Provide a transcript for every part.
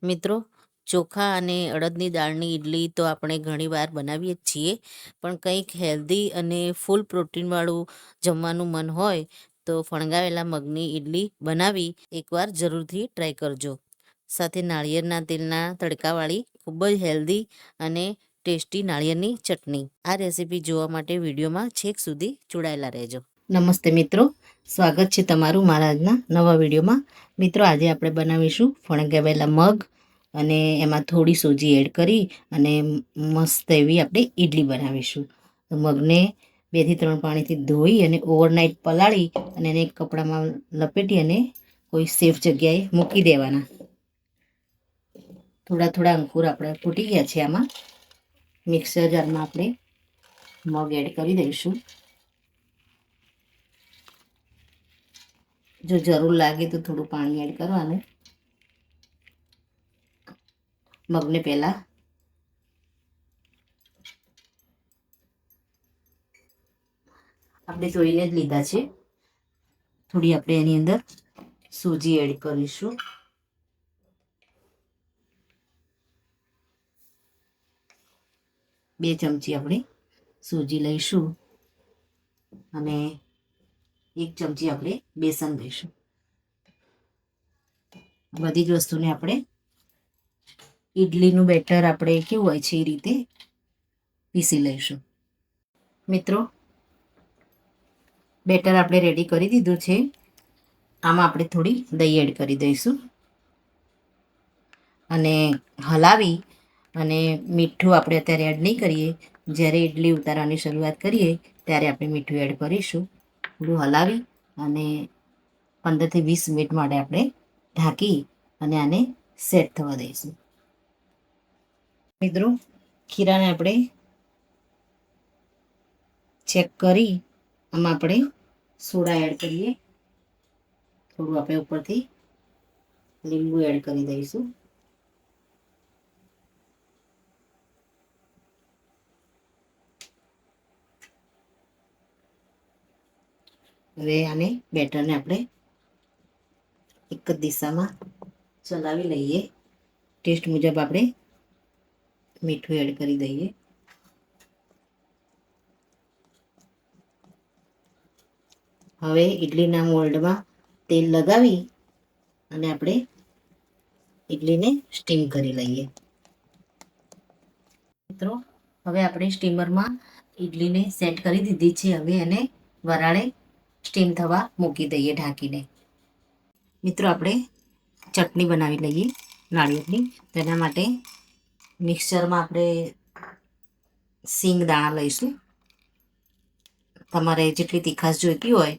મિત્રો, ચોખા અને અડદની દાળની ઇડલી તો આપણે ઘણીવાર બનાવીએ જ છીએ, પણ કંઈક હેલ્ધી અને ફૂલ પ્રોટીનવાળું જમવાનું મન હોય તો ફણગાવેલા મગની ઇડલી બનાવી એકવાર જરૂરથી ટ્રાય કરજો. સાથે નાળિયેરના તેલના તડકાવાળી ખૂબ જ હેલ્ધી અને ટેસ્ટી નાળિયેરની ચટણી. આ રેસીપી જોવા માટે વિડીયોમાં છેક સુધી જોડાયેલા રહેજો. નમસ્તે મિત્રો, સ્વાગત છે તમારું મારા આજના નવા વિડીયોમાં. મિત્રો, આજે આપણે બનાવીશું ફણગાવેલા મગ અને એમાં થોડી સોજી એડ કરી અને મસ્ત એવી આપણે ઇડલી બનાવીશું. તો મગને 2 થી 3 પાણીથી ધોઈ અને ઓવરનાઇટ પલાળી અને એને એક કપડામાં લપેટી અને કોઈ સેફ જગ્યાએ મૂકી દેવાના. થોડા થોડા અંકુર આપણે ફૂટી ગયા છે. આમાં મિક્સર જારમાં આપણે મગ એડ કરી દઈશું. જો જરૂર લાગે તો થોડું પાણી એડ કરવાનું. મગને પહેલાં આપણે ધોઈને જ લીધા છે. થોડી આપણે એની અંદર સૂજી એડ કરીશું. બે ચમચી આપણે સૂજી લઈશું અને 1 ચમચી આપણે બેસન લઈશું. બધી જ વસ્તુને આપણે ઇડલીનું બેટર આપણે કેવું હોય છે એ રીતે પીસી લઈશું. મિત્રો, બેટર આપણે રેડી કરી દીધું છે. આમાં આપણે થોડી દહીં એડ કરી દઈશું અને હલાવી અને મીઠું આપણે અત્યારે એડ નહીં કરીએ. જ્યારે ઇડલી ઉતારવાની શરૂઆત કરીએ ત્યારે આપણે મીઠું એડ કરીશું. થોડું હલાવી અને 15 થી 20 મિનિટ માટે આપણે ઢાંકી અને આને સેટ થવા દઈશું. મિત્રો, ખીરાને આપણે ચેક કરી આમાં આપણે સોડા એડ કરીએ. થોડું આપણે ઉપરથી લીંબુ એડ કરી દઈશું. હવે આને બેટરને આપણે એક જ દિશામાં ચલાવી લઈએ. ટેસ્ટ મુજબ આપણે મીઠું એડ કરી દઈએ. હવે ઇડલીના મોલ્ડમાં તેલ લગાવી અને આપણે ઇડલીને સ્ટીમ કરી લઈએ. મિત્રો, હવે આપણે સ્ટીમરમાં ઇડલીને સેટ કરી દીધી છે. હવે એને વરાળે સ્ટીમ થવા મૂકી દઈએ ઢાંકીને. મિત્રો, આપણે ચટણી બનાવી લઈએ નાળિયેરની. તેના માટે મિક્સરમાં આપણે સિંગ દાણા લઈશું. તમારે જેટલી તીખાશ જોઈતી હોય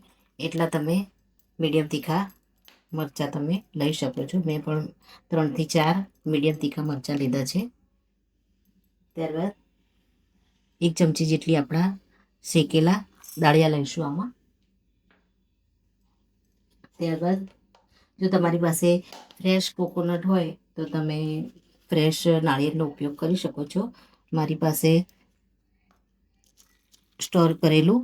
એટલા તમે મીડિયમ તીખા મરચાં તમે લઈ શકો છો. મેં પણ 3 થી 4 મીડિયમ તીખા મરચાં લીધા છે. ત્યારબાદ 1 ચમચી જેટલી આપણા શેકેલા દાળિયા લઈશું આમાં. ત્યારબાદ જો તમારી પાસે ફ્રેશ કોકોનટ હોય તો તમે ફ્રેશ નાળિયેરનો ઉપયોગ કરી શકો છો. મારી પાસે સ્ટોર કરેલું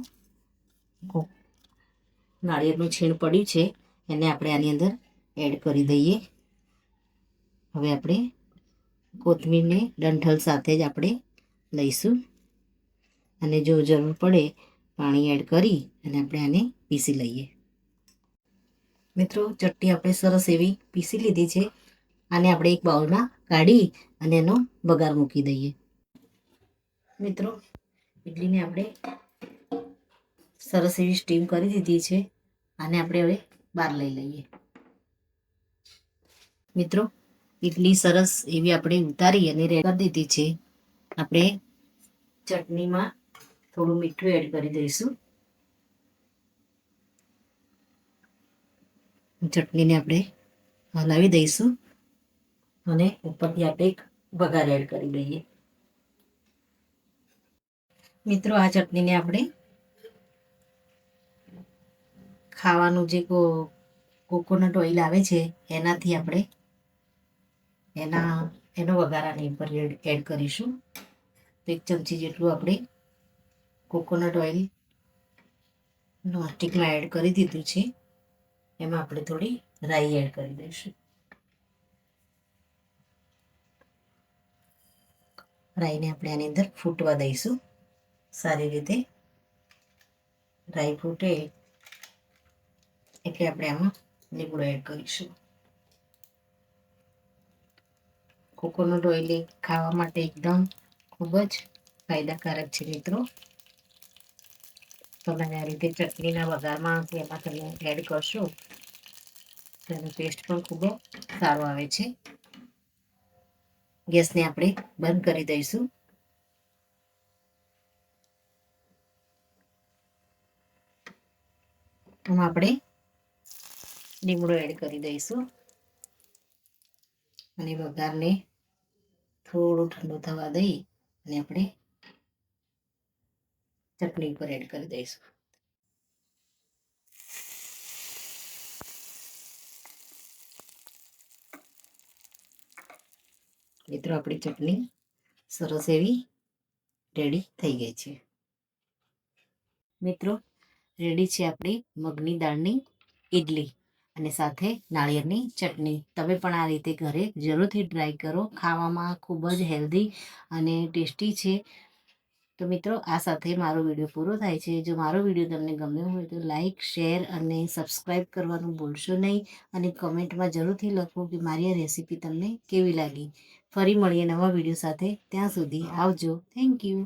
નાળિયેરનું છીણ પડ્યું છે, એને આપણે આની અંદર એડ કરી દઈએ. હવે આપણે કોથમીરને ડંઠલ સાથે જ આપણે લઈશું અને જો જરૂર પડે પાણી એડ કરી અને આપણે આને પીસી લઈએ. મિત્રો, ચટણી આપણે સરસ એવી પીસી લીધી છે. આને આપણે એક બાઉલમાં કાઢી અને એનો વઘાર મૂકી દઈએ. મિત્રો, ઇડલીને આપણે સરસ એવી સ્ટીમ કરી દીધી છે. આને આપણે હવે બહાર લઈ લઈએ. મિત્રો, ઇડલી સરસ એવી આપણે ઉતારી અને રેડી કરી દીધી છે. આપણે ચટણીમાં થોડું મીઠું એડ કરી દઈશું. ચટણીને આપણે હલાવી દઈશું અને ઉપરથી આપણે એક વઘાર એડ કરી દઈએ. મિત્રો, આ ચટણીને આપણે ખાવાનું જે કોકોનટ ઓઇલ આવે છે એનાથી આપણે એનો વઘાર આની ઉપર એડ કરીશું. 1 ચમચી જેટલું આપણે કોકોનટ ઓઇલ નોનસ્ટિકમાં એડ કરી દીધું છે. એમાં આપણે થોડી રાઈ એડ કરી દઈશું. રાઈને આપણે આની અંદર ફૂટવા દઈશું સારી રીતે. રાઈ ફૂટે એટલે આપણે આમાં લીમડો એડ કરીશું. કોકોનટ ઓઇલ ખાવા માટે એકદમ ખૂબ જ ફાયદાકારક છે મિત્રો. તમે આ રીતે ચટણીના વઘારમાં એમાં તમે એડ કરશો તો એનો ટેસ્ટ પણ ખૂબ જ સારો આવે છે. ગેસને આપણે બંધ કરી દઈશું. આમાં આપણે લીમડો એડ કરી દઈશું અને વઘારને થોડું ઠંડુ થવા દઈ અને આપણે ચટણી પર એડ કરી દઈશું. મિત્રો આપણી ચટણી સરસ એવી રેડી થઈ ગઈ છે. મિત્રો રેડી છે આપણી મગની દાળની ઇડલી અને સાથે નાળિયેરની ચટણી. તમે પણ આ રીતે ઘરે જરૂરથી ટ્રાય કરો. ખાવામાં ખૂબ જ હેલ્ધી અને ટેસ્ટી છે. તો મિત્રો આ સાથે મારો વિડીયો પૂરો થાય છે. જો મારો વિડીયો તમને ગમ્યો હોય તો લાઈક, શેર અને સબસ્ક્રાઈબ કરવાનું ભૂલશો નહીં. અને કમેન્ટમાં જરૂરથી લખો કે મારી આ રેસીપી તમને કેવી લાગી. ફરી મળીએ નવા વિડીયો સાથે. ત્યાં સુધી આવજો. Thank you.